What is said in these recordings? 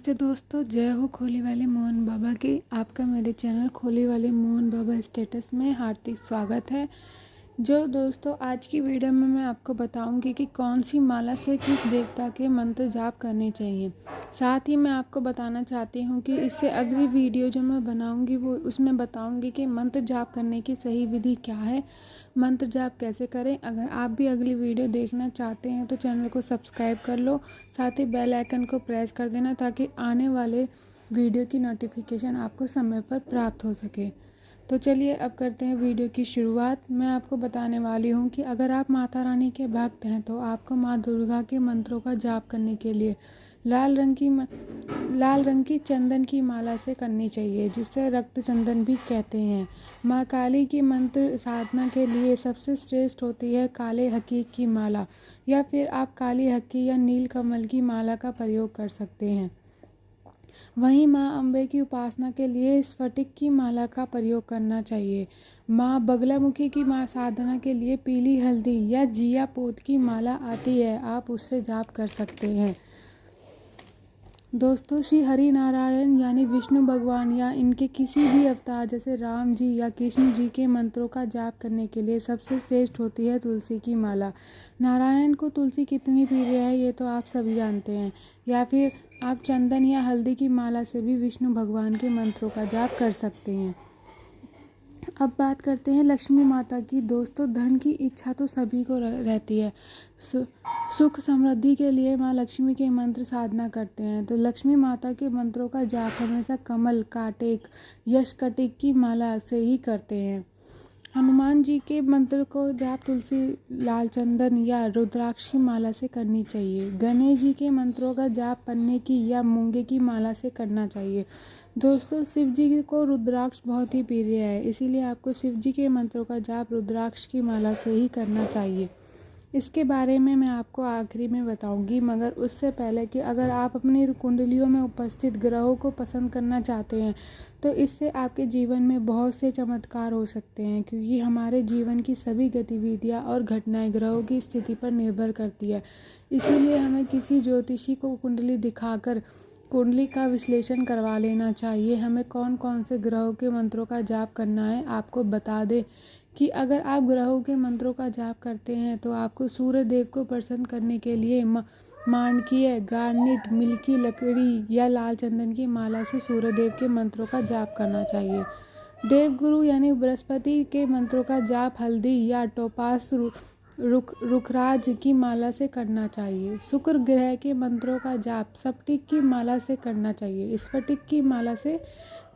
नमस्ते दोस्तों, जय हो खोली वाले मोहन बाबा की। आपका मेरे चैनल खोली वाले मोहन बाबा स्टेटस में हार्दिक स्वागत है। जो दोस्तों आज की वीडियो में मैं आपको बताऊंगी कि कौन सी माला से किस देवता के मंत्र जाप करने चाहिए। साथ ही मैं आपको बताना चाहती हूं कि इससे अगली वीडियो जो मैं बनाऊंगी वो उसमें बताऊंगी कि मंत्र जाप करने की सही विधि क्या है, मंत्र जाप कैसे करें। अगर आप भी अगली वीडियो देखना चाहते हैं तो चैनल को सब्सक्राइब कर लो, साथ ही बेल आइकन को प्रेस कर देना ताकि आने वाले वीडियो की नोटिफिकेशन आपको समय पर प्राप्त हो सके। तो चलिए अब करते हैं वीडियो की शुरुआत। मैं आपको बताने वाली हूँ कि अगर आप माता रानी के भक्त हैं तो आपको माँ दुर्गा के मंत्रों का जाप करने के लिए लाल रंग की चंदन की माला से करनी चाहिए, जिसे रक्त चंदन भी कहते हैं। माँ काली की मंत्र साधना के लिए सबसे श्रेष्ठ होती है काले हकीक की माला, या फिर आप काली हक्की या नील कमल की माला का प्रयोग कर सकते हैं। वहीं माँ अम्बे की उपासना के लिए स्फटिक की माला का प्रयोग करना चाहिए। माँ बगलामुखी की माँ साधना के लिए पीली हल्दी या जिया पोत की माला आती है, आप उससे जाप कर सकते हैं। दोस्तों, श्री हरि नारायण यानी विष्णु भगवान या इनके किसी भी अवतार जैसे राम जी या कृष्ण जी के मंत्रों का जाप करने के लिए सबसे श्रेष्ठ होती है तुलसी की माला। नारायण को तुलसी कितनी प्रिय है ये तो आप सभी जानते हैं। या फिर आप चंदन या हल्दी की माला से भी विष्णु भगवान के मंत्रों का जाप कर सकते हैं। अब बात करते हैं लक्ष्मी माता की। दोस्तों, धन की इच्छा तो सभी को रहती है। सुख समृद्धि के लिए माँ लक्ष्मी के मंत्र साधना करते हैं, तो लक्ष्मी माता के मंत्रों का जाप हमेशा कमल, काटेक, यश कटिक की माला से ही करते हैं। हनुमान जी के मंत्र को जाप तुलसी, लाल चंदन या रुद्राक्ष की माला से करनी चाहिए। गणेश जी के मंत्रों का जाप पन्ने की या मूंगे की माला से करना चाहिए। दोस्तों, शिव जी को रुद्राक्ष बहुत ही प्रिय है, इसीलिए आपको शिव जी के मंत्रों का जाप रुद्राक्ष की माला से ही करना चाहिए। इसके बारे में मैं आपको आखिरी में बताऊंगी, मगर उससे पहले कि अगर आप अपनी कुंडलियों में उपस्थित ग्रहों को पसंद करना चाहते हैं तो इससे आपके जीवन में बहुत से चमत्कार हो सकते हैं, क्योंकि हमारे जीवन की सभी गतिविधियां और घटनाएं ग्रहों की स्थिति पर निर्भर करती है। इसीलिए हमें किसी ज्योतिषी को कुंडली दिखाकर कुंडली का विश्लेषण करवा लेना चाहिए। हमें कौन कौन से ग्रहों के मंत्रों का जाप करना है आपको बता दें कि अगर आप ग्रहों के मंत्रों का जाप करते हैं तो आपको सूर्य देव को प्रसन्न करने के लिए मांडकीय, गार्नेट, मिल्की लकड़ी या लाल चंदन की माला से सूर्य देव के मंत्रों का जाप करना चाहिए। देवगुरु यानी बृहस्पति के मंत्रों का जाप हल्दी या टोपास रुखराज की माला से करना चाहिए। शुक्र ग्रह के मंत्रों का जाप स्फटिक की माला से करना चाहिए, स्फटिक की माला से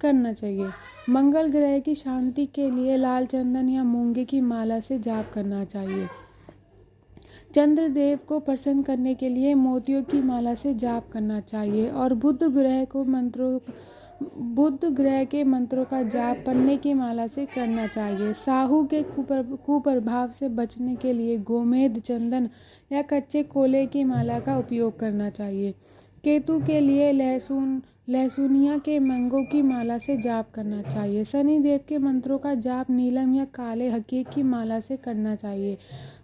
करना चाहिए। मंगल ग्रह की शांति के लिए लाल चंदन या मूंगे की माला से जाप करना चाहिए। चंद्रदेव को प्रसन्न करने के लिए मोतियों की माला से जाप करना चाहिए। और बुध ग्रह के मंत्रों का जाप पन्ने की माला से करना चाहिए। साहू के कुप्रभाव से बचने के लिए गोमेद, चंदन या कच्चे कोले की माला का उपयोग करना चाहिए। केतु के लिए लहसुनिया के मंगों की माला से जाप करना चाहिए। शनि देव के मंत्रों का जाप नीलम या काले हकीक की माला से करना चाहिए।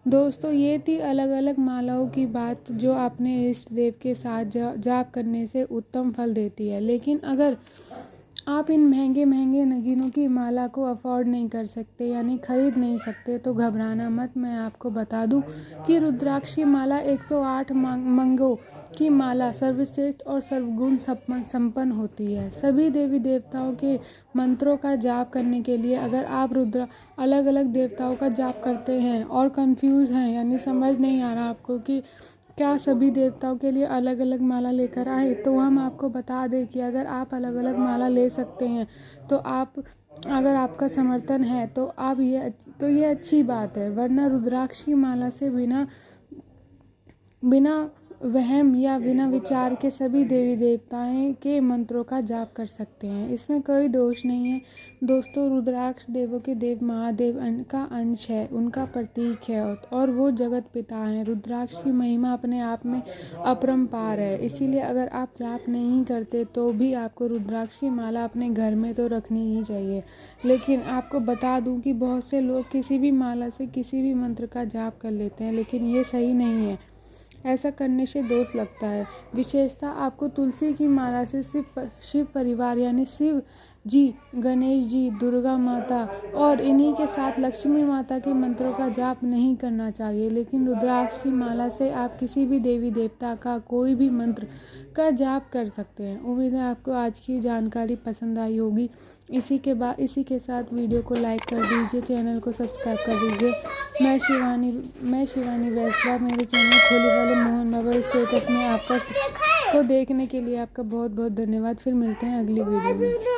दोस्तों, ये थी अलग अलग मालाओं की बात जो अपने इष्ट देव के साथ जाप करने से उत्तम फल देती है। लेकिन अगर आप इन महंगे नगीनों की माला को अफोर्ड नहीं कर सकते यानी खरीद नहीं सकते तो घबराना मत। मैं आपको बता दूं कि रुद्राक्ष की माला 108 मंगों की माला सर्वश्रेष्ठ और सर्वगुण संपन्न होती है। सभी देवी देवताओं के मंत्रों का जाप करने के लिए अगर आप अलग अलग देवताओं का जाप करते हैं और कंफ्यूज हैं यानी समझ नहीं आ रहा आपको कि क्या सभी देवताओं के लिए अलग अलग माला लेकर आए, तो हम आपको बता दें कि अगर आप अलग अलग माला ले सकते हैं तो अगर आपका समर्थन है तो ये अच्छी बात है, वरना रुद्राक्ष की माला से बिना वहम या बिना विचार के सभी देवी देवताएं के मंत्रों का जाप कर सकते हैं। इसमें कोई दोष नहीं है। दोस्तों, रुद्राक्ष देवों के देव महादेव का अंश है, उनका प्रतीक है और वो जगत पिता हैं। रुद्राक्ष की महिमा अपने आप में अपरंपार है, इसीलिए अगर आप जाप नहीं करते तो भी आपको रुद्राक्ष की माला अपने घर में तो रखनी ही चाहिए। लेकिन आपको बता दूं कि बहुत से लोग किसी भी माला से किसी भी मंत्र का जाप कर लेते हैं, लेकिन ये सही नहीं है। ऐसा करने से दोष लगता है। विशेषता, आपको तुलसी की माला से शिव परिवार यानी शिव जी, गणेश जी, दुर्गा माता और इन्हीं के साथ लक्ष्मी माता के मंत्रों का जाप नहीं करना चाहिए, लेकिन रुद्राक्ष की माला से आप किसी भी देवी देवता का कोई भी मंत्र का जाप कर सकते हैं। उम्मीद है आपको आज की जानकारी पसंद आई होगी। इसी के साथ वीडियो को लाइक कर दीजिए, चैनल को सब्सक्राइब कर दीजिए। मैं शिवानी वैष्णव, मेरे चैनल खोले वाले मोहन बाबा स्टेटस में आपका को देखने के लिए आपका बहुत बहुत धन्यवाद। फिर मिलते हैं अगली वीडियो में।